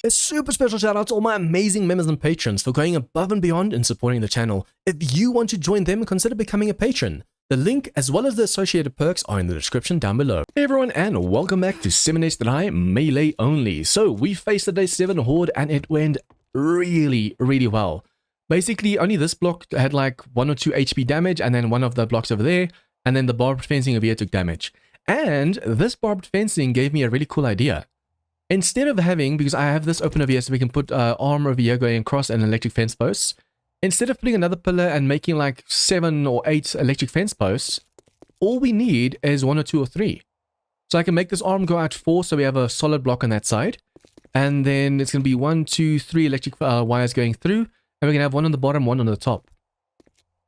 A super special shout out to all my amazing members and patrons for going above and beyond in supporting the channel. If you want to join them, consider becoming a patron. The link as well as the associated perks are in the description down below. Hey everyone, and welcome back to 7 Days to Die Melee Only. So we faced the day 7 horde and it went really well. Basically only this block had like 1 or 2 HP damage, and then one of the blocks over there, and then the barbed fencing over here took damage. And this barbed fencing gave me a really cool idea. Instead of having, because I have this open over here so we can put armor over here going across an electric fence posts, instead of putting another pillar and making like 7 or 8 electric fence posts, all we need is 1 or 2 or 3. So I can make this arm go out 4 so we have a solid block on that side. And then it's going to be 1, 2, 3 electric wires going through, and we're going to have 1 on the bottom, 1 on the top.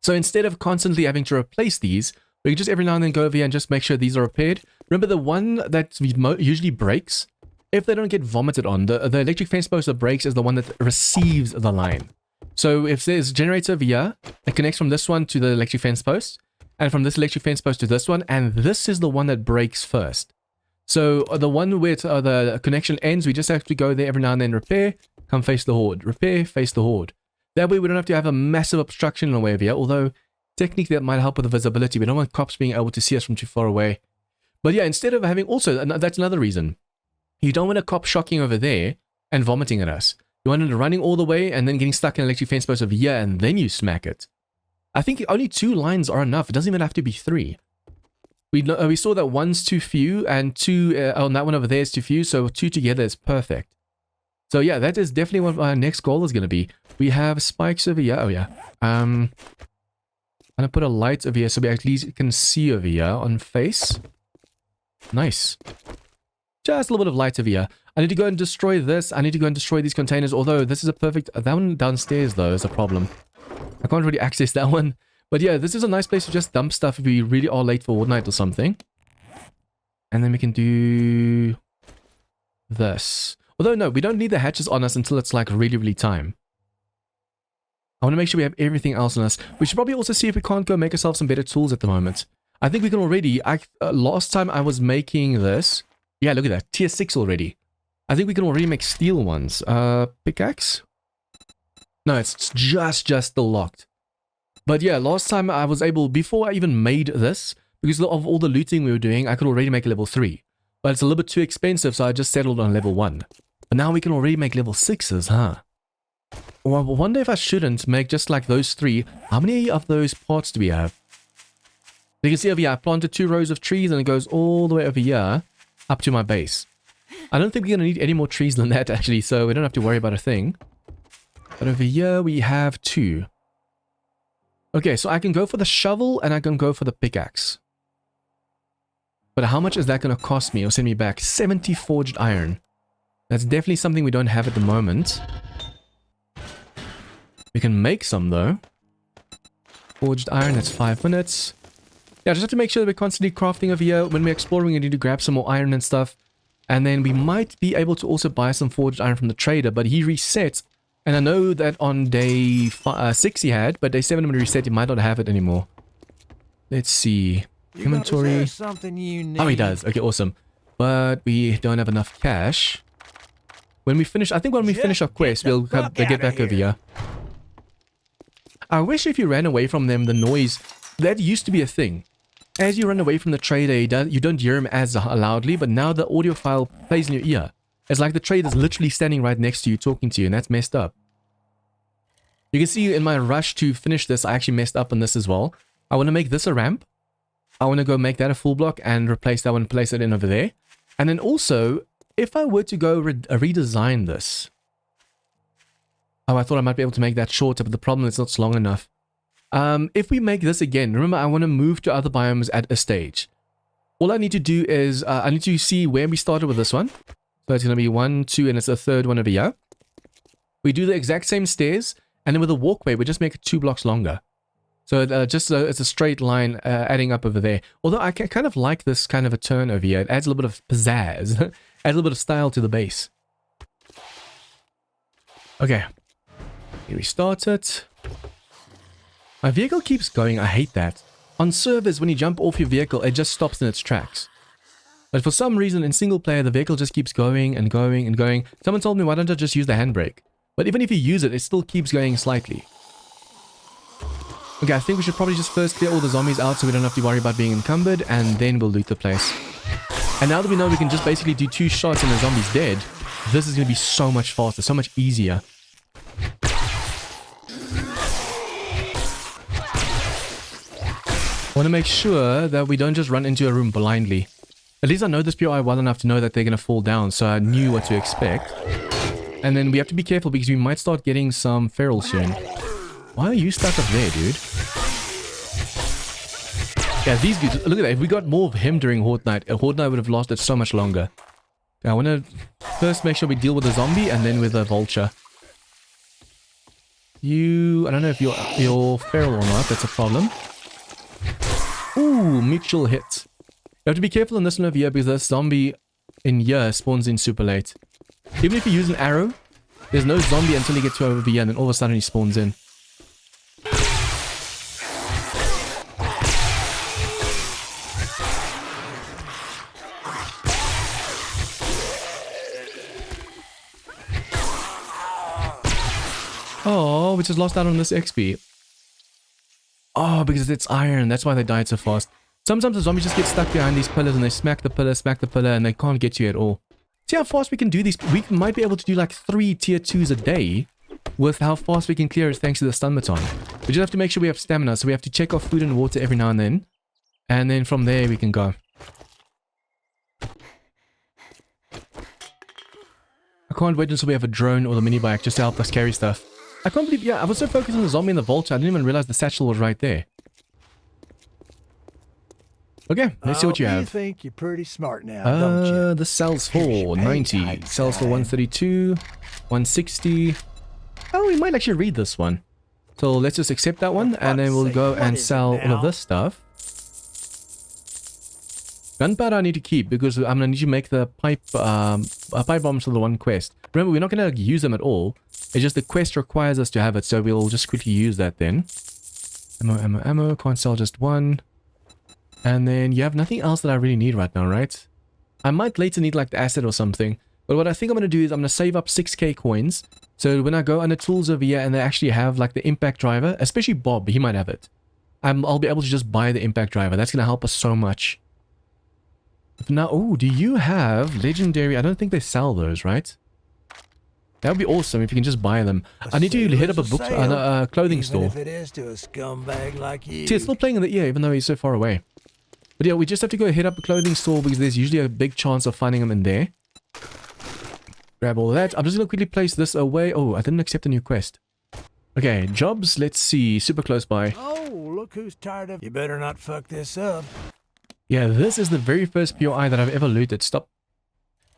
So instead of constantly having to replace these, we can just every now and then go over here and just make sure these are repaired. Remember the one that usually breaks? If they don't get vomited on, the electric fence post that breaks is the one that receives the line. So if there's a generator over here, it connects from this one to the electric fence post, and from this electric fence post to this one, and this is the one that breaks first. So the one where the connection ends, we just have to go there every now and then, repair, come face the horde, repair, face the horde. That way we don't have to have a massive obstruction in the way over here, although technically that might help with the visibility. We don't want cops being able to see us from too far away. But yeah, instead of having, also, that's another reason. You don't want a cop shocking over there and vomiting at us. You want it running all the way and then getting stuck in an electric fence post over here, and then you smack it. I think only 2 lines are enough. It doesn't even have to be 3. We saw that 1's too few, and 2 on that one over there is too few, so 2 together is perfect. So yeah, that is definitely what our next goal is going to be. We have spikes over here. Oh yeah. I'm going to put a light over here so we at least can see over here on face. Nice. Just a little bit of light over here. I need to go and destroy this. I need to go and destroy these containers, although this is a perfect... That one downstairs, though, is a problem. I can't really access that one. But yeah, this is a nice place to just dump stuff if we really are late for Horde night or something. And then we can do... this. Although, no, we don't need the hatches on us until it's like really time. I want to make sure we have everything else on us. We should probably also see if we can't go make ourselves some better tools at the moment. I think we can already... last time I was making this... Yeah, look at that. Tier 6 already. I think we can already make steel ones. Pickaxe? No, it's just still locked. But yeah, last time I was able, before I even made this, because of all the looting we were doing, I could already make a level 3. But it's a little bit too expensive, so I just settled on level 1. But now we can already make level 6s, huh? Well, I wonder if I shouldn't make just like those 3. How many of those parts do we have? You can see over here, I planted 2 rows of trees and it goes all the way over here. Up to my base. I don't think we're going to need any more trees than that actually, so we don't have to worry about a thing. But over here we have 2. Okay, so I can go for the shovel and I can go for the pickaxe. But how much is that going to cost me or send me back? 70 forged iron. That's definitely something we don't have at the moment. We can make some though. Forged iron, that's 5 minutes. Yeah, just have to make sure that we're constantly crafting over here. When we're exploring, we need to grab some more iron and stuff. And then we might be able to also buy some forged iron from the trader, but he resets. And I know that on day 6 he had, but day 7 when he reset, he might not have it anymore. Let's see. Inventory. Oh, he does. Okay, awesome. But we don't have enough cash. When we finish, I think when we finish our quest, we'll get back over here. I wish if you ran away from them, the noise, that used to be a thing. As you run away from the trader, you don't hear him as loudly, but now the audio file plays in your ear. It's like the trader's literally standing right next to you, talking to you, and that's messed up. You can see in my rush to finish this, I actually messed up on this as well. I want to make this a ramp. I want to go make that a full block and replace that one, place it in over there. And then also, if I were to go redesign this... Oh, I thought I might be able to make that shorter, but the problem is it's not long enough. If we make this again, remember I want to move to other biomes at a stage. All I need to do is, I need to see where we started with this one. So it's going to be 1, 2, and it's a third one over here. We do the exact same stairs, and then with a walkway, we just make it 2 blocks longer. So it's a straight line adding up over there. Although I kind of like this kind of a turn over here. It adds a little bit of pizzazz. Adds a little bit of style to the base. Okay. Here we start it. My vehicle keeps going. I hate that. On servers, when you jump off your vehicle, it just stops in its tracks. But for some reason in single player, the vehicle just keeps going and going and going. Someone told me, why don't I just use the handbrake? But even if you use it, it still keeps going slightly. Okay, I think we should probably just first clear all the zombies out so we don't have to worry about being encumbered, and then we'll loot the place. And now that we know we can just basically do 2 shots and the zombie's dead, this is going to be so much faster, so much easier. I want to make sure that we don't just run into a room blindly. At least I know this POI well enough to know that they're going to fall down, so I knew what to expect. And then we have to be careful because we might start getting some feral soon. Why are you stuck up there, dude? Yeah, these dudes, look at that. If we got more of him during Horde Night, Horde Night would have lasted so much longer. Okay, I want to first make sure we deal with the zombie and then with the vulture. I don't know if you're feral or not, that's a problem. Ooh, mutual hit. You have to be careful in this one over here because this zombie in here spawns in super late. Even if you use an arrow, there's no zombie until you get to over here and then all of a sudden he spawns in. Oh, we just lost out on this XP. Oh, because it's iron. That's why they died so fast. Sometimes the zombies just get stuck behind these pillars and they smack the pillar, and they can't get you at all. See how fast we can do these? We might be able to do like 3 tier 2s a day with how fast we can clear it thanks to the stun baton. We just have to make sure we have stamina, so we have to check our food and water every now and then. And then from there we can go. I can't wait until we have a drone or the mini bike just to help us carry stuff. I can't believe, yeah, I was so focused on the zombie and the vulture, I didn't even realize the satchel was right there. Okay, let's see what you have. You think you're pretty smart now, don't you? This sells for 90, sells for 132, 160. Oh, we might actually read this one. So let's just accept that one, and then we'll go and sell all of this stuff. Gunpowder I need to keep because I'm gonna need to make the pipe bombs for the one quest. Remember, we're not gonna use them at all. It's just the quest requires us to have it, so we'll just quickly use that then. Ammo, can't sell just one. And then you have nothing else that I really need right now, right? I might later need like the acid or something. But what I think I'm going to do is I'm going to save up 6k coins. So when I go under tools over here and they actually have like the impact driver, especially Bob, he might have it. I'll be able to just buy the impact driver. That's going to help us so much. Now, oh, do you have legendary? I don't think they sell those, right? That would be awesome if you can just buy them. I need to hit up a clothing store. If it is to a scumbag like you. See, it's still playing in the ear even though he's so far away. But yeah, we just have to go hit up a clothing store because there's usually a big chance of finding them in there. Grab all of that. I'm just going to quickly place this away. Oh, I didn't accept a new quest. Okay, jobs. Let's see. Super close by. Oh, look who's tired of... You better not fuck this up. Yeah, this is the very first POI that I've ever looted. Stop.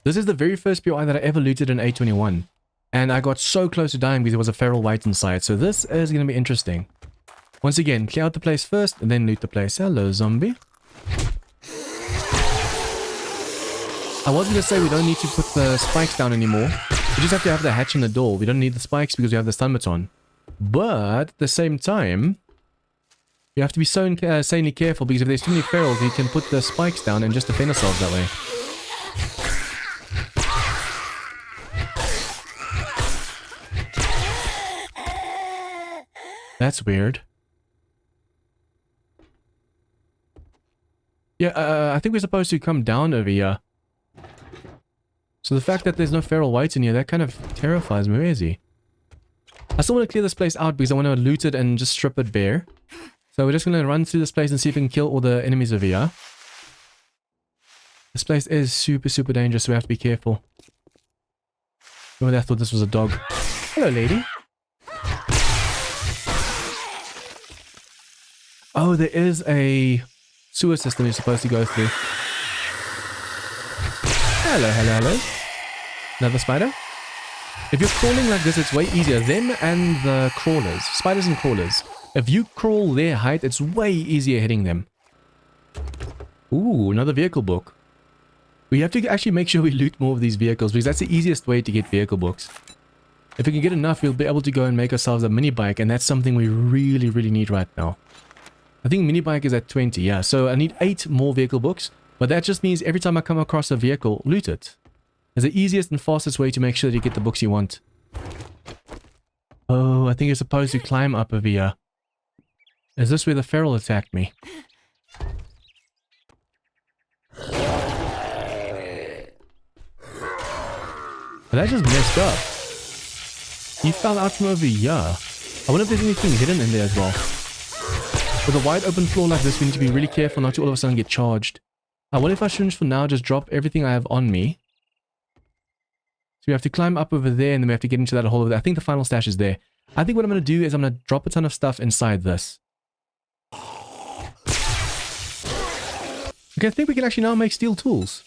This is the very first POI that I ever looted in A21. And I got so close to dying because there was a feral white inside. So this is going to be interesting. Once again, clear out the place first and then loot the place. Hello, zombie. I was going to say we don't need to put the spikes down anymore. We just have to have the hatch in the door. We don't need the spikes because we have the stun baton. But at the same time, you have to be so insanely careful because if there's too many ferals, you can put the spikes down and just defend ourselves that way. That's weird. Yeah, I think we're supposed to come down over here. So the fact that there's no feral whites in here, that kind of terrifies me. Where is he? I still want to clear this place out because I want to loot it and just strip it bare. So we're just going to run through this place and see if we can kill all the enemies over here. This place is super, super dangerous, so we have to be careful. Remember, I thought this was a dog. Hello, lady. Oh, there is a sewer system you're supposed to go through. Hello, hello, hello. Another spider. If you're crawling like this, it's way easier. Them and the crawlers. Spiders and crawlers. If you crawl their height, it's way easier hitting them. Ooh, another vehicle book. We have to actually make sure we loot more of these vehicles because that's the easiest way to get vehicle books. If we can get enough, we'll be able to go and make ourselves a mini bike, and that's something we really, really need right now. I think mini bike is at 20, yeah. So I need 8 more vehicle books. But that just means every time I come across a vehicle, loot it. It's the easiest and fastest way to make sure that you get the books you want. Oh, I think you're supposed to climb up over here. Is this where the feral attacked me? But that just messed up. He fell out from over here. I wonder if there's anything hidden in there as well. With a wide open floor like this, we need to be really careful not to all of a sudden get charged. I wonder if I shouldn't for now just drop everything I have on me. So we have to climb up over there and then we have to get into that hole over there. I think the final stash is there. I think what I'm going to do is I'm going to drop a ton of stuff inside this. Okay, I think we can actually now make steel tools.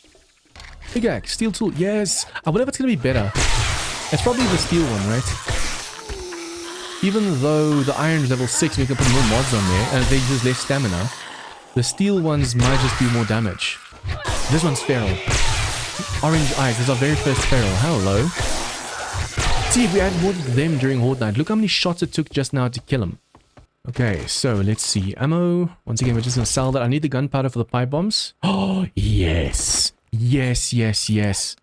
Pickaxe, steel tool, yes. I wonder if it's going to be better. It's probably the steel one, right? Even though the iron is level 6, we can put more mods on there and they use less stamina. The steel ones might just do more damage. This one's feral. Orange eyes, this is our very first feral. Hello. See if we had more of them during Horde Night. Look how many shots it took just now to kill him. Okay, so let's see. Ammo. Once again, we're just going to sell that. I need the gunpowder for the pipe bombs. Oh, yes. Yes, yes, yes.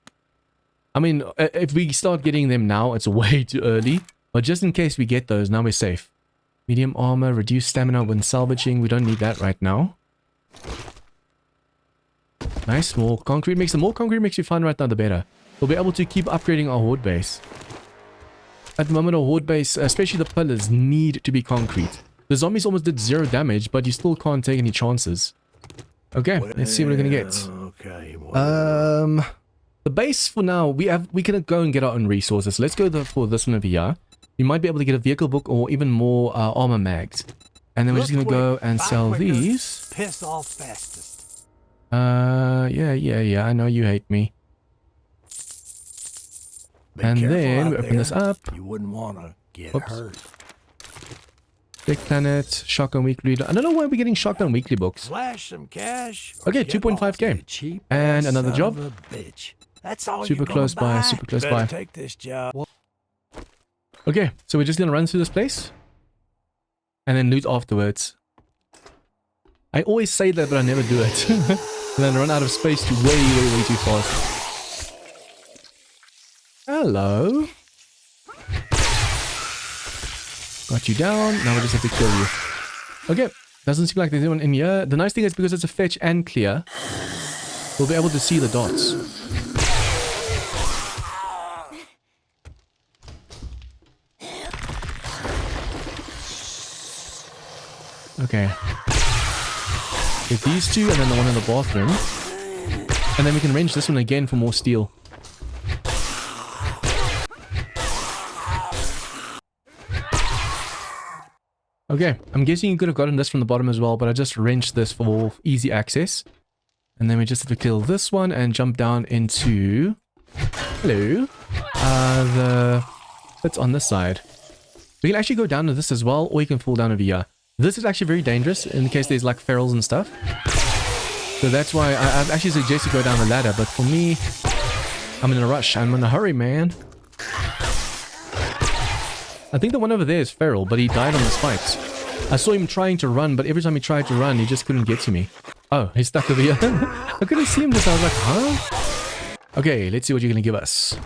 I mean, if we start getting them now, it's way too early. But just in case we get those, now we're safe. Medium armor, reduced stamina when salvaging. We don't need that right now. Nice, more concrete mix. The more concrete mix we find right now, the better. We'll be able to keep upgrading our horde base. At the moment, our horde base, especially the pillars, need to be concrete. The zombies almost did 0 damage, but you still can't take any chances. Okay, let's see what we're gonna get. Okay. The base for now, we can go and get our own resources. Let's go for this one over here. We might be able to get a vehicle book or even more armor mags. And then we're just gonna go and sell these. Piss off fastest. Yeah, I know you hate me. And then we open this up. You wouldn't want to get hurt. Big Planet, Shotgun Weekly. I don't know why we're getting Shotgun Weekly books. Flash some cash. Okay, 2.5k. And another job. That's all Super close by, super close by. Take this job. Okay, so we're just gonna run through this place. And then loot afterwards. I always say that, but I never do it. And then run out of space way too fast. Hello. Got you down. Now we just have to kill you. Okay. Doesn't seem like there's anyone in here. The nice thing is because it's a fetch and clear, we'll be able to see the dots. Okay. Get these two and then the one in the bathroom. And then we can wrench this one again for more steel. Okay, I'm guessing you could have gotten this from the bottom as well, but I just wrenched this for easy access. And then we just have to kill this one and jump down into... Hello. The bits on this side. We can actually go down to this as well, or you can fall down over here. This is actually very dangerous in case there's like ferals and stuff. So that's why I'd actually suggest you go down the ladder, but for me, I'm in a rush. I'm in a hurry, man. I think the one over there is feral, but he died on the spikes. I saw him trying to run, but every time he tried to run, he just couldn't get to me. Oh, he's stuck over here. I couldn't see him just. I was like, huh? Okay, let's see what you're going to give us.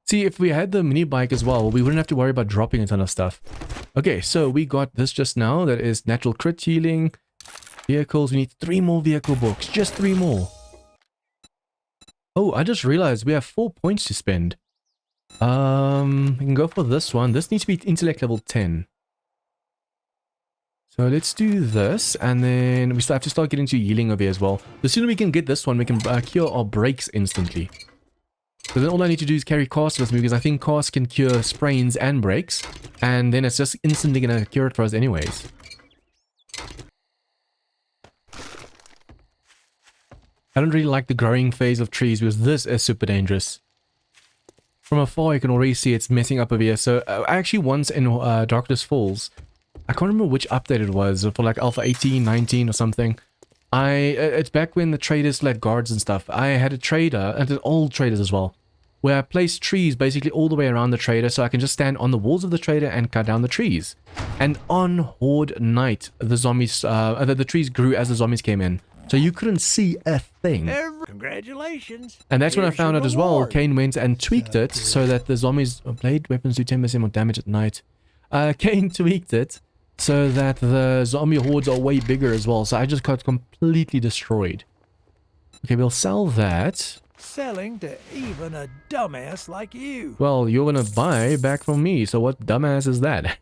See, if we had the mini bike as well, we wouldn't have to worry about dropping a ton of stuff. Okay, so we got this just now. That is natural crit healing. Vehicles. We need 3 more vehicle books. Just 3 more. Oh, I just realized we have 4 points to spend. We can go for this one. This needs to be intellect level 10. So let's do this, and then we still have to start getting to healing over here as well. The sooner we can get this one, we can cure our breaks instantly. So then all I need to do is carry cast with me, because I think cast can cure sprains and breaks, and then it's just instantly gonna cure it for us anyways. I don't really like the growing phase of trees, because this is super dangerous. From afar, you can already see it's messing up over here. So actually once in Darkness Falls, I can't remember which update it was, for like Alpha 18, 19 or something. It's back when the traders let guards and stuff. I had a trader, and old traders as well. where I placed trees basically all the way around the trader, so I can just stand on the walls of the trader and cut down the trees. And on horde night, the zombies, the trees grew as the zombies came in, so you couldn't see a thing. Congratulations. And that's when I Here's found your out as well. reward. Khaine went and tweaked it so that the zombies blade weapons do 10% more damage at night. Khaine tweaked it so that the zombie hordes are way bigger as well. So I just got completely destroyed. Okay, we'll sell that. Selling to even a dumbass like you. Well, you're gonna buy back from me, so what dumbass is that?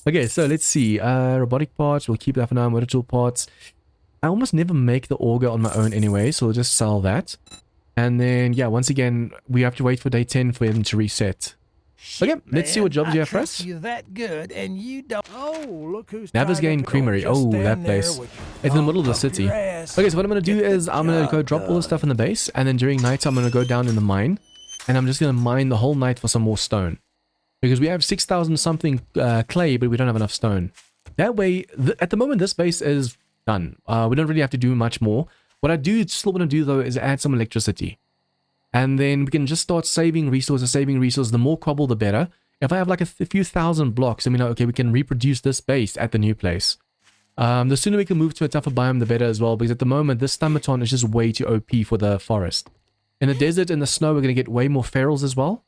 Okay, so let's see. Robotic parts, we'll keep that for now. Motor tool parts. I almost never make the auger on my own anyway, so we'll just sell that. And then, yeah, once again, we have to wait for day 10 for him to reset. Okay, let's see what jobs you have for us. You that good, and you don't. Oh, look who's Navisgain Creamery. Oh, that place. It's in the middle of the city. Okay, so what I'm going to do is I'm going to go drop all the stuff in the base, and then during night I'm going to go down in the mine, and I'm just going to mine the whole night for some more stone. Because we have 6,000 something clay, but we don't have enough stone. That way, at the moment, this base is done. We don't really have to do much more. What I do still want to do, though, is add some electricity. And then we can just start saving resources, The more cobble, the better. If I have like a few thousand blocks, then we know, okay, we can reproduce this base at the new place. The sooner we can move to a tougher biome, the better as well, because at the moment, this Stammaton is just way too OP for the forest. In the desert and the snow, we're going to get way more ferals as well.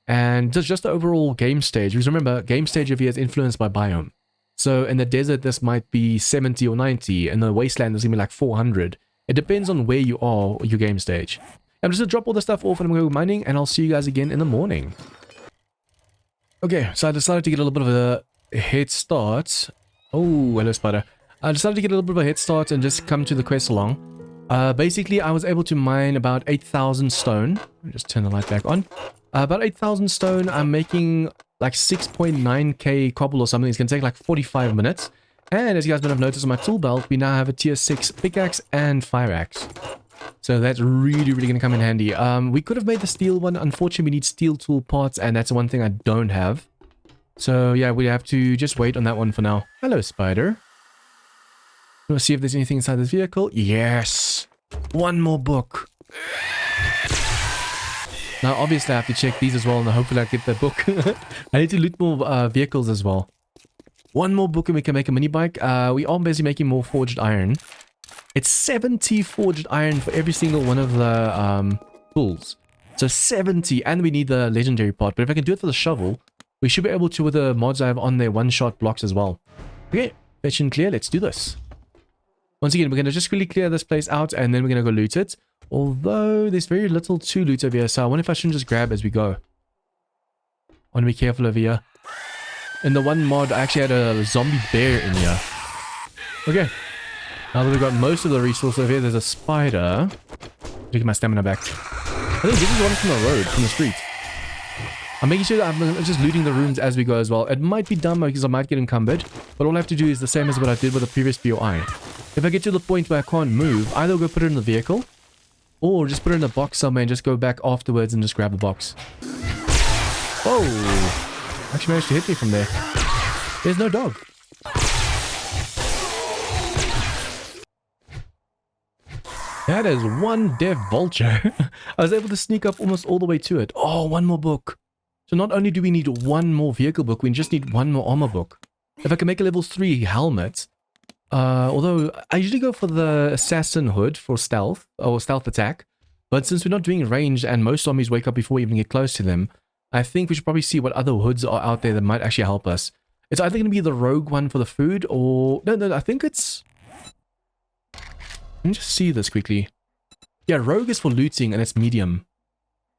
And just the overall game stage, because remember, game stage of here is influenced by biome. So in the desert, this might be 70 or 90. In the wasteland, there's going to be like 400. It depends on where you are, your game stage. I'm just going to drop all the stuff off and I'm going to go mining, and I'll see you guys again in the morning. Okay, so I decided to get a little bit of a head start. Oh, hello, spider. I decided to get a little bit of a head start and just come to the quest along. Basically, I was able to mine about 8,000 stone. Let me just turn the light back on. About 8,000 stone. I'm making like 6.9k cobble or something. It's going to take like 45 minutes. And as you guys might have noticed on my tool belt, we now have a tier 6 pickaxe and fire axe. So that's really going to come in handy. We could have made the steel one. Unfortunately, we need steel tool parts, and that's the one thing I don't have. So yeah, we have to just wait on that one for now. Hello, spider. Let's see if there's anything inside this vehicle. Yes! One more book. Now, obviously, I have to check these as well, and hopefully I get the book. I need to loot more vehicles as well. One more book and we can make a mini bike. We are busy making more forged iron. It's 70 forged iron for every single one of the tools. So 70, and we need the legendary part. But if I can do it for the shovel, we should be able to with the mods I have on there, one-shot blocks as well. Okay, fetch and clear. Let's do this. Once again, we're going to just quickly clear this place out, and then we're going to go loot it. Although there's very little to loot over here, so I wonder if I shouldn't just grab as we go. I want to be careful over here. In the one mod, I actually had a zombie bear in here. Okay. Now that we've got most of the resources over here, there's a spider. Get my stamina back. I think this is one from the road, from the street. I'm making sure that I'm just looting the rooms as we go as well. It might be dumb because I might get encumbered, but all I have to do is the same as what I did with the previous POI. If I get to the point where I can't move, either go put it in the vehicle, or just put it in a box somewhere and just go back afterwards and just grab the box. Oh! Actually managed to hit me from there. There's no dog. That is one deaf vulture. I was able to sneak up almost all the way to it. Oh, one more book. So not only do we need one more vehicle book, we just need one more armor book. If I can make a level 3 helmet, although I usually go for the assassin hood for stealth, or stealth attack, but since we're not doing range and most zombies wake up before we even get close to them, I think we should probably see what other hoods are out there that might actually help us. It's either going to be the rogue one for the food, or... No, I think it's... Let me just see this quickly. Yeah, rogue is for looting, and it's medium.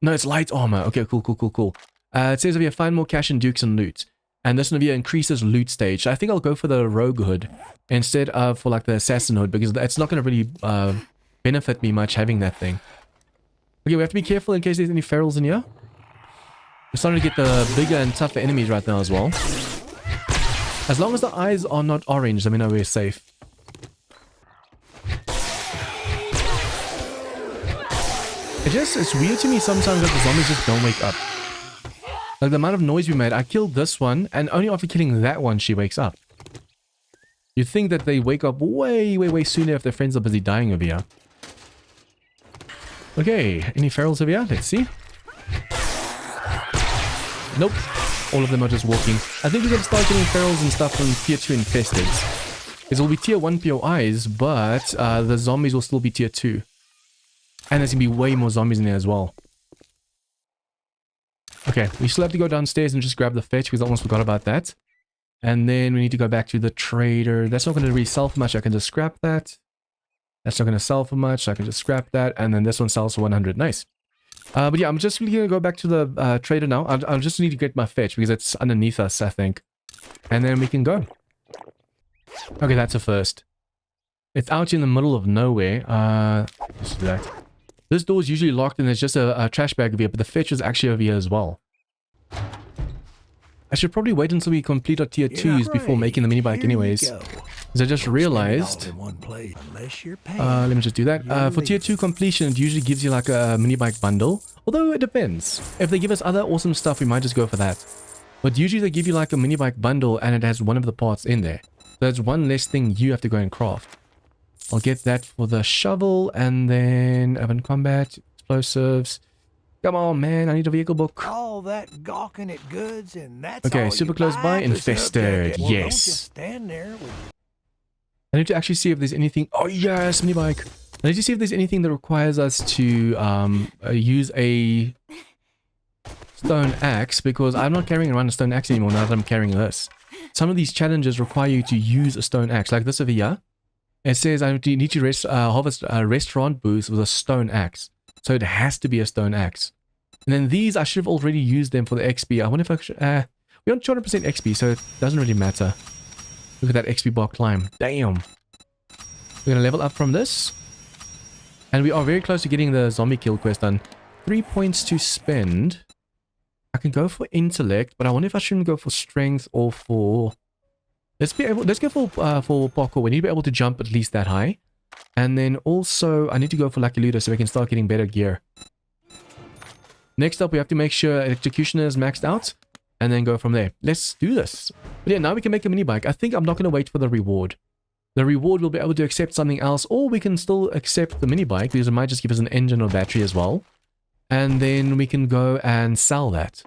No, it's light armor. Okay, cool. It says over here, find more cash and dukes and loot. And this one over here increases loot stage. So I think I'll go for the rogue hood instead of for like the assassin hood, because it's not going to really benefit me much having that thing. Okay, we have to be careful in case there's any ferals in here. We're starting to get the bigger and tougher enemies right now as well. As long as the eyes are not orange, then we know we're safe. It's weird to me sometimes that the zombies just don't wake up. Like the amount of noise we made, I killed this one, and only after killing that one she wakes up. You'd think that they wake up way sooner if their friends are busy dying over here. Okay, any ferals over here? Let's see. Nope. All of them are just walking. I think we're going to start getting ferals and stuff from tier 2 infesteds. Because it will be tier 1 POIs, but the zombies will still be tier 2. And there's going to be way more zombies in there as well. Okay, we still have to go downstairs and just grab the fetch because I almost forgot about that. And then we need to go back to the trader. That's not going to really sell for much. I can just scrap that. That's not going to sell for much. I can just scrap that. And then this one sells for 100. Nice. But yeah, I'm just really going to go back to the trader now. I'll just need to get my fetch because it's underneath us, I think. And then we can go. Okay, that's a first. It's out in the middle of nowhere. Let's do that. This door is usually locked and there's just a trash bag over here, but the fetch is actually over here as well. I should probably wait until we complete our tier 2s before making the mini bike anyways. Because I just realized... let me just do that. For tier 2 completion, it usually gives you like a mini bike bundle. Although it depends. If they give us other awesome stuff, we might just go for that. But usually they give you like a mini bike bundle and it has one of the parts in there. So that's one less thing you have to go and craft. I'll get that for the shovel and then urban combat, explosives. Come on, man, I need a vehicle book. All that gawking at goods and that's okay, all super you close buy by, for infested. subject. Well, yes. Don't just stand there with... I need to actually see if there's anything. Oh yes, mini bike. I need to see if there's anything that requires us to use a stone axe because I'm not carrying around a stone axe anymore now that I'm carrying this. Some of these challenges require you to use a stone axe, like this over here. It says I need to harvest a restaurant booth with a stone axe. So it has to be a stone axe. And then these, I should have already used them for the XP. I wonder if I should... we're on 200% XP, so it doesn't really matter. Look at that XP bar climb. Damn. We're going to level up from this. And we are very close to getting the zombie kill quest done. 3 points to spend. I can go for intellect, but I wonder if I shouldn't go for strength or for... Let's go for parkour. We need to be able to jump at least that high. And then also, I need to go for Lucky Looter so we can start getting better gear. Next up, we have to make sure Executioner is maxed out. And then go from there. Let's do this. But yeah, now we can make a mini bike. I think I'm not going to wait for the reward. The reward will be able to accept something else. Or we can still accept the mini bike because it might just give us an engine or battery as well. And then we can go and sell that.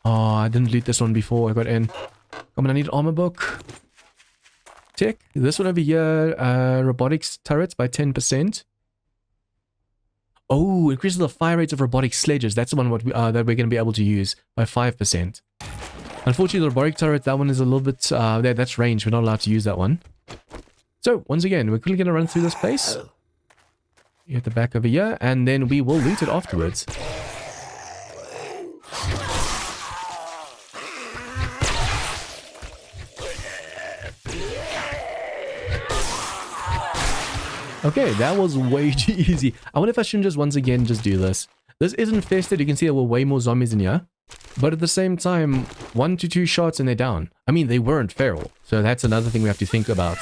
Oh, I didn't loot this one before I got in. Come on, I need an armor book. Tick. This one over here, robotics turrets by 10%. Oh, increases the fire rates of robotic sledges. That's the one that we're going to be able to use by 5%. Unfortunately, the robotic turret, that one is a little bit... that's range. We're not allowed to use that one. So, once again, we're quickly going to run through this place. At the back over here, and then we will loot it afterwards. Okay, that was way too easy. I wonder if I shouldn't just once again just do this. This is infested. You can see there were way more zombies in here. But at the same time, 1 to 2 shots and they're down. I mean, they weren't feral. So that's another thing we have to think about.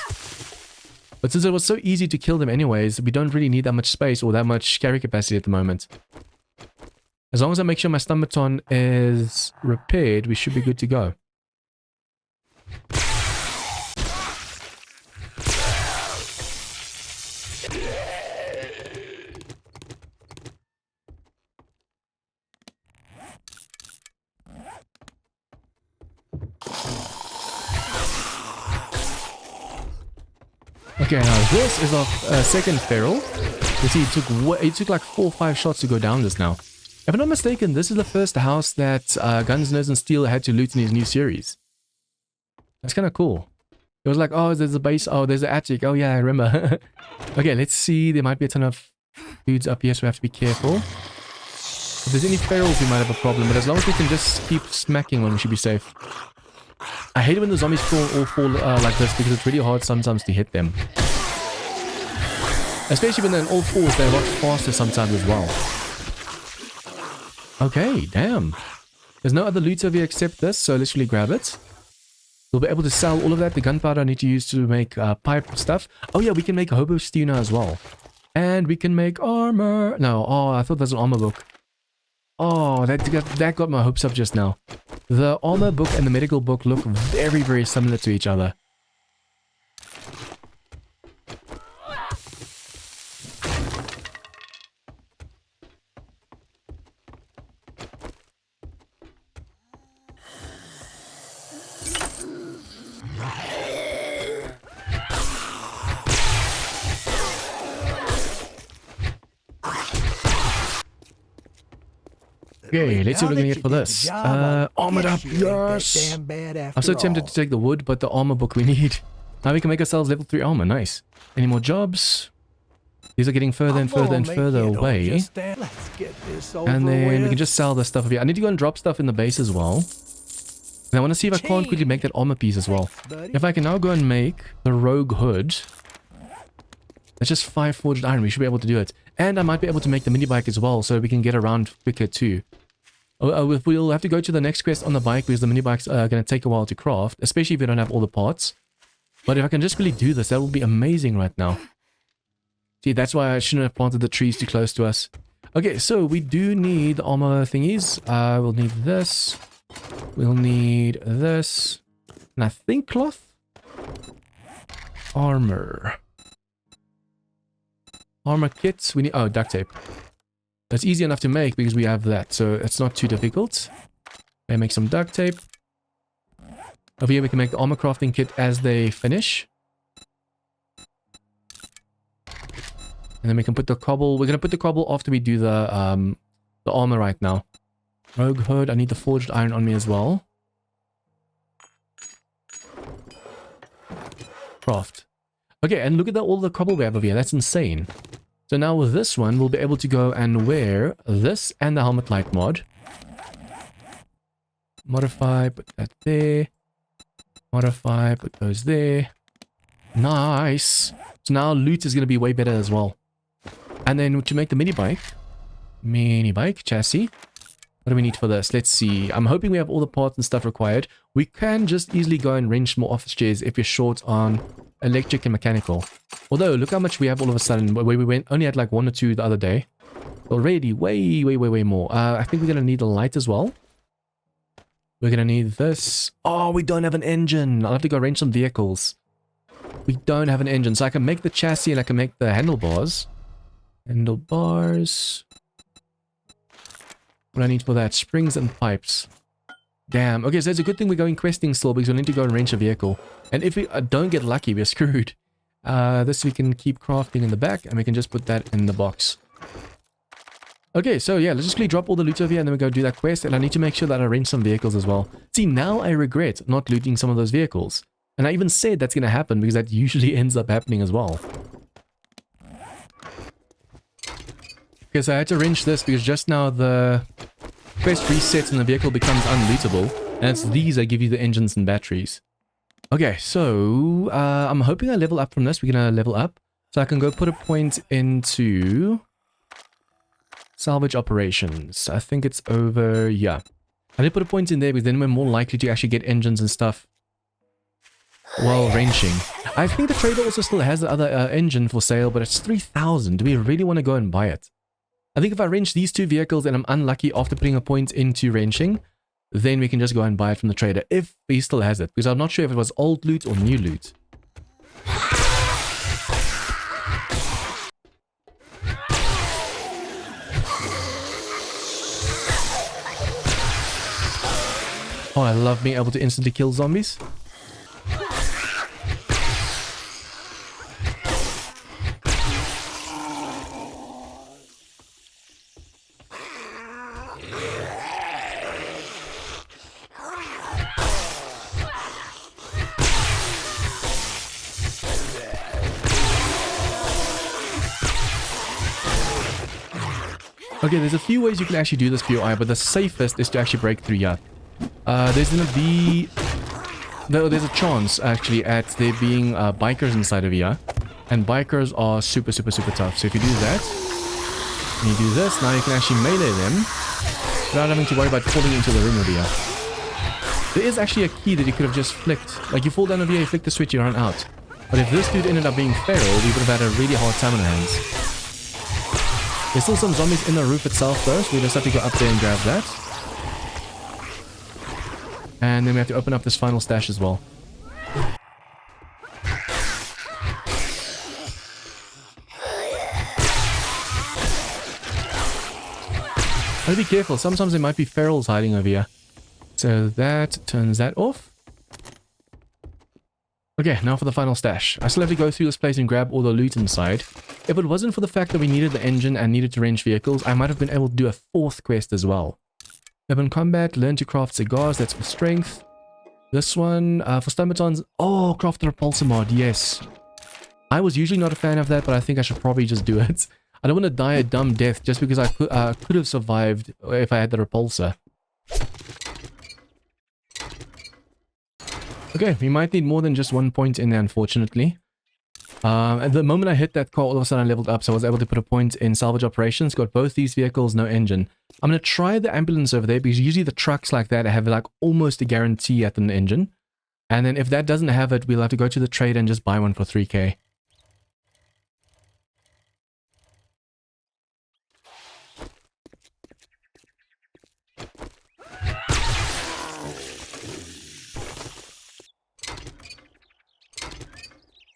But since it was so easy to kill them anyways, we don't really need that much space or that much carry capacity at the moment. As long as I make sure my stun baton is repaired, we should be good to go. Okay, now this is our second feral. You see, it took like 4 or 5 shots to go down this now. If I'm not mistaken, this is the first house that Guns, Nerds, and Steel had to loot in his new series. That's kind of cool. It was like, oh, there's a base. Oh, there's an attic. Oh, yeah, I remember. Okay, let's see. There might be a ton of dudes up here, so we have to be careful. If there's any ferals, we might have a problem. But as long as we can just keep smacking one, we should be safe. I hate it when the zombies all fall like this because it's really hard sometimes to hit them. Especially when they're in all fours, they're a lot faster sometimes as well. Okay, damn. There's no other loot over here except this, so let's really grab it. We'll be able to sell all of that. The gunpowder I need to use to make pipe stuff. Oh yeah, we can make a hobo stew now as well. And we can make armor. No, oh, I thought that's an armor book. Oh, that got my hopes up just now. The armor book and the medical book look very, very similar to each other. Okay, let's see what we can get for this. Armored up, Yes. yes! I'm so tempted to take the wood, but the armor book we need. Now we can make ourselves level 3 armor, nice. Any more jobs? These are getting further and further and further away. Let's get this over And then with. we can just sell this stuff over here. I need to go and drop stuff in the base as well. And I want to see if I can't quickly make that armor piece as well. Buddy. If I can now go and make the rogue hood. That's just 5 forged iron. We should be able to do it. And I might be able to make the mini bike as well, so we can get around quicker too. We'll have to go to the next quest on the bike because the mini bikes are going to take a while to craft, especially if you don't have all the parts. But if I can just really do this, that will be amazing right now. See, that's why I shouldn't have planted the trees too close to us. Okay, so we do need the armor thingies. We'll need this. We'll need this. And I think cloth? Armor. Armor kits. We need... Oh, duct tape. That's easy enough to make because we have that. So it's not too difficult. Okay, make some duct tape. Over here we can make the armor crafting kit as they finish. And then we can put the cobble. We're going to put the cobble after we do the armor right now. Rogue hood. I need the forged iron on me as well. Craft. Okay, and look at all the cobble we have over here. That's insane. So now with this one, we'll be able to go and wear this and the helmet light mod. Modify, put that there. Modify, put those there. Nice. So now loot is going to be way better as well. And then to make the mini bike chassis. What do we need for this? Let's see. I'm hoping we have all the parts and stuff required. We can just easily go and wrench more office chairs if you're short on electric and mechanical. Although, look how much we have all of a sudden. Where we only had like 1 or 2 the other day. Already, way more. I think we're going to need a light as well. We're going to need this. Oh, we don't have an engine. I'll have to go wrench some vehicles. We don't have an engine. So I can make the chassis and I can make the handlebars. Handlebars. What do I need for that? Springs and pipes. Damn. Okay, so it's a good thing we're going questing still because we need to go and wrench a vehicle. And if we don't get lucky, we're screwed. This we can keep crafting in the back and we can just put that in the box. Okay, so yeah, let's just quickly drop all the loot over here and then we go do that quest. And I need to make sure that I wrench some vehicles as well. See, now I regret not looting some of those vehicles. And I even said that's going to happen because that usually ends up happening as well. Okay, so I had to wrench this because just now the quest resets and the vehicle becomes unlootable. And it's these that give you the engines and batteries. Okay, so I'm hoping I level up from this. We're going to level up. So I can go put a point into salvage operations. I think it's over, yeah. I did put a point in there because then we're more likely to actually get engines and stuff while wrenching. I think the trader also still has the other engine for sale, but it's 3,000. Do we really want to go and buy it? I think if I wrench these 2 vehicles and I'm unlucky after putting a point into wrenching, then we can just go and buy it from the trader if he still has it. Because I'm not sure if it was old loot or new loot. Oh, I love being able to instantly kill zombies. Okay, there's a few ways you can actually do this POI, but the safest is to actually break through here. There's gonna be... No, there's a chance, actually, at there being bikers inside of here. And bikers are super tough. So if you do that, and you do this, now you can actually melee them without having to worry about falling into the room over here. There is actually a key that you could have just flicked. Like, you fall down over here, you flick the switch, you run out. But if this dude ended up being feral, we would have had a really hard time on our hands. There's still some zombies in the roof itself though, so we just have to go up there and grab that. And then we have to open up this final stash as well. Gotta be careful, sometimes there might be ferals hiding over here. So that turns that off. Okay, now for the final stash. I still have to go through this place and grab all the loot inside. If it wasn't for the fact that we needed the engine and needed to wrench vehicles, I might have been able to do a 4th quest as well. Urban combat, learn to craft cigars, that's for strength. This one, for stun batons, oh, craft the repulsor mod, yes. I was usually not a fan of that, but I think I should probably just do it. I don't want to die a dumb death just because I could have survived if I had the repulsor. Okay, we might need more than just 1 point in there, unfortunately. At the moment I hit that car, all of a sudden I leveled up, so I was able to put a point in salvage operations. Got both these vehicles, no engine. I'm going to try the ambulance over there, because usually the trucks like that have like almost a guarantee at an engine. And then if that doesn't have it, we'll have to go to the trader and just buy one for 3k.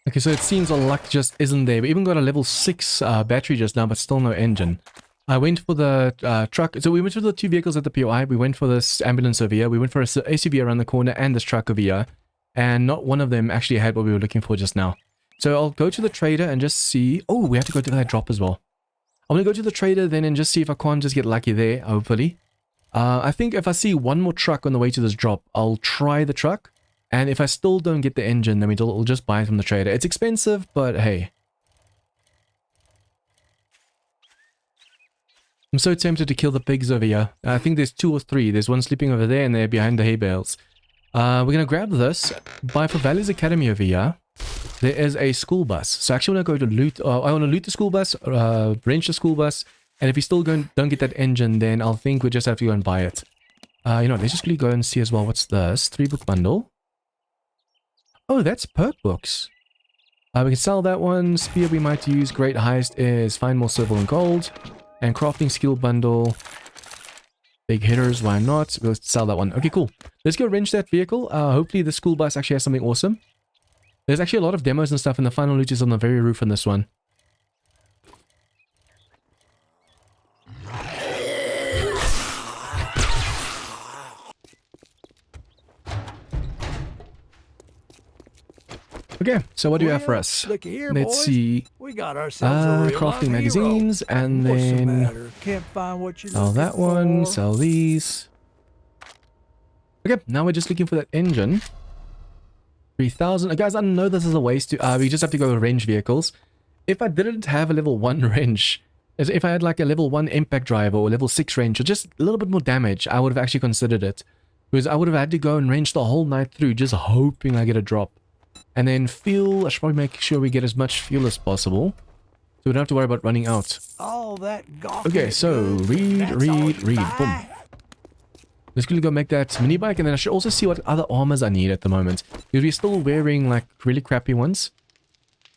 Okay, so it seems our luck just isn't there. We even got a level 6 battery just now, but still no engine. I went for the truck. So we went for the 2 vehicles at the POI. We went for this ambulance over here. We went for a SUV around the corner and this truck over here. And not one of them actually had what we were looking for just now. So I'll go to the trader and just see... Oh, we have to go to that drop as well. I'm going to go to the trader then and just see if I can't just get lucky there, hopefully. I think if I see one more truck on the way to this drop, I'll try the truck. And if I still don't get the engine, then we'll just buy it from the trader. It's expensive, but hey. I'm so tempted to kill the pigs over here. I think there's 2 or 3. There's one sleeping over there and they're behind the hay bales. We're going to grab this. Buy for Valley's Academy over here. There is a school bus. So actually I want to go to loot. I want to loot the school bus, wrench the school bus. And if we still don't get that engine, then I'll think we just have to go and buy it. You know, let's just go and see as well. What's this? 3-book bundle. Oh, that's perk books. We can sell that one. Spear we might use. Great heist is find more silver and gold. And crafting skill bundle. Big hitters, why not? We'll sell that one. Okay, cool. Let's go wrench that vehicle. Hopefully the school bus actually has something awesome. There's actually a lot of demos and stuff, and the final loot is on the very roof on this one. Okay, so what do you have for us? Looky here, Let's boys. see. We got ourselves a real Crafting hero. magazines, and What's the then matter? Can't find what you're sell that looking one, for? sell these. Okay, now we're just looking for that engine. 3,000. Guys, I know this is a waste to... we just have to go wrench vehicles. If I didn't have a level 1 wrench, if I had like a level 1 impact driver or level 6 wrench, or just a little bit more damage, I would have actually considered it. Because I would have had to go and wrench the whole night through, just hoping I get a drop. And then fuel, I should probably make sure we get as much fuel as possible. So we don't have to worry about running out. All that gawking Okay, so good. read. That's all you Boom. buy? Let's quickly go make that mini bike, and then I should also see what other armors I need at the moment. Because we're still wearing like really crappy ones.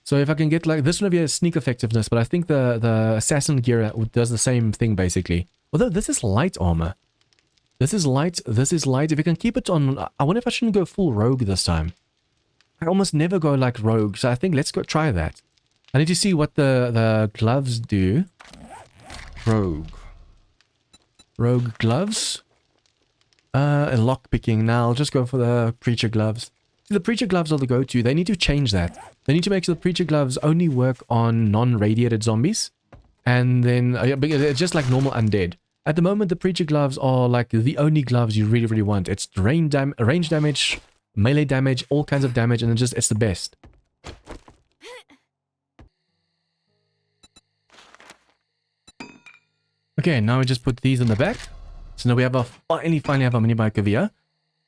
So if I can get like this one over here is sneak effectiveness, but I think the assassin gear does the same thing basically. Although this is light armor. This is light, this is light. If we can keep it on, I wonder if I shouldn't go full rogue this time. I almost never go like rogue, so I think let's go try that. I need to see what the gloves do. Rogue. Rogue gloves. And lock picking. Now I'll just go for the preacher gloves. See, the preacher gloves are the go-to. They need to change that. They need to make sure the preacher gloves only work on non-radiated zombies. And then it's just like normal undead. At the moment, the preacher gloves are like the only gloves you really, really want. It's range damage, melee damage, all kinds of damage, and it's the best. Okay, now we just put these in the back. So now we have finally have a mini bike over here.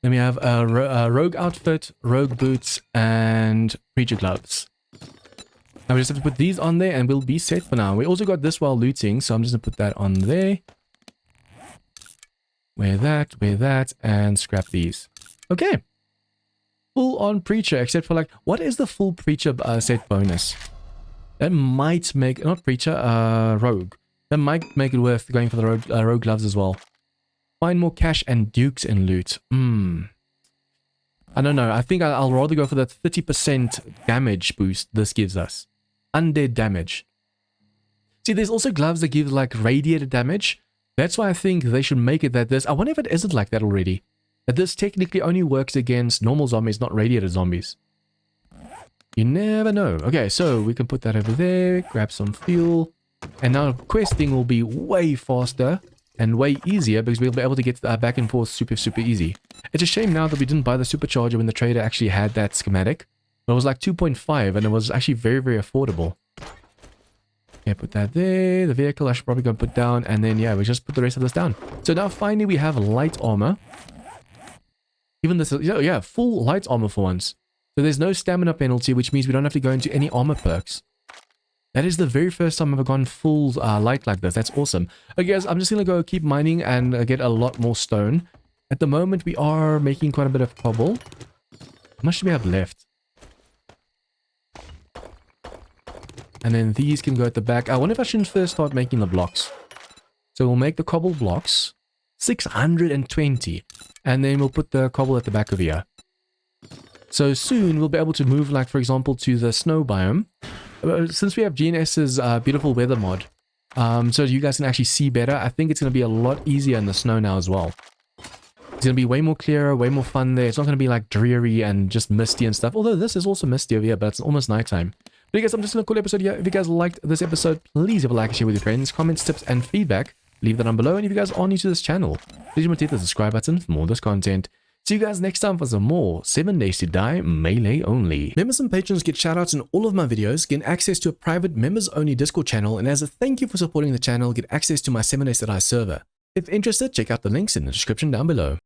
Then we have a rogue outfit, rogue boots, and preacher gloves. Now we just have to put these on there and we'll be set for now. We also got this while looting, so I'm just going to put that on there. Wear that, and scrap these. Okay. Full on preacher, except for like, what is the full preacher set bonus? That might make, not preacher, rogue. That might make it worth going for the rogue gloves as well. Find more cash and dukes in loot. I don't know. I think I'll rather go for that 30% damage boost this gives us. Undead damage. See, there's also gloves that give like radiated damage. That's why I think they should make it that this... I wonder if it isn't like that already. That this technically only works against normal zombies, not radiated zombies. You never know. Okay, so we can put that over there. Grab some fuel. And now questing will be way faster. and way easier because we'll be able to get back and forth super easy. It's a shame now that we didn't buy the supercharger when the trader actually had that schematic. It was like 2.5 and it was actually very affordable. Okay, put that there. The vehicle I should probably go and put down, and then yeah, we just put the rest of this down. So now finally we have light armor. Even this, yeah, full light armor for once. So there's no stamina penalty, which means we don't have to go into any armor perks. That is the very first time I've ever gone full light like this. That's awesome. Okay guys, I'm just going to go keep mining and get a lot more stone. At the moment, we are making quite a bit of cobble. How much do we have left? And then these can go at the back. I wonder if I shouldn't first start making the blocks. So we'll make the cobble blocks. 620. And then we'll put the cobble at the back of here. So soon we'll be able to move, like, for example, to the snow biome. Since we have GNS's beautiful weather mod, so you guys can actually see better, I think it's going to be a lot easier in the snow now as well. It's going to be way more clearer, way more fun there. It's not going to be like dreary and just misty and stuff. Although this is also misty over here, but it's almost nighttime. But you guys, I'm just going to call episode here. If you guys liked this episode, please leave a like and share with your friends. Comments, tips, and feedback, leave that down below. And if you guys are new to this channel, please remember to hit the subscribe button for more of this content. See you guys next time for some more 7 Days to Die Melee Only. Members and patrons get shoutouts in all of my videos, get access to a private members only Discord channel, and as a thank you for supporting the channel, get access to my 7 Days to Die server. If interested, check out the links in the description down below.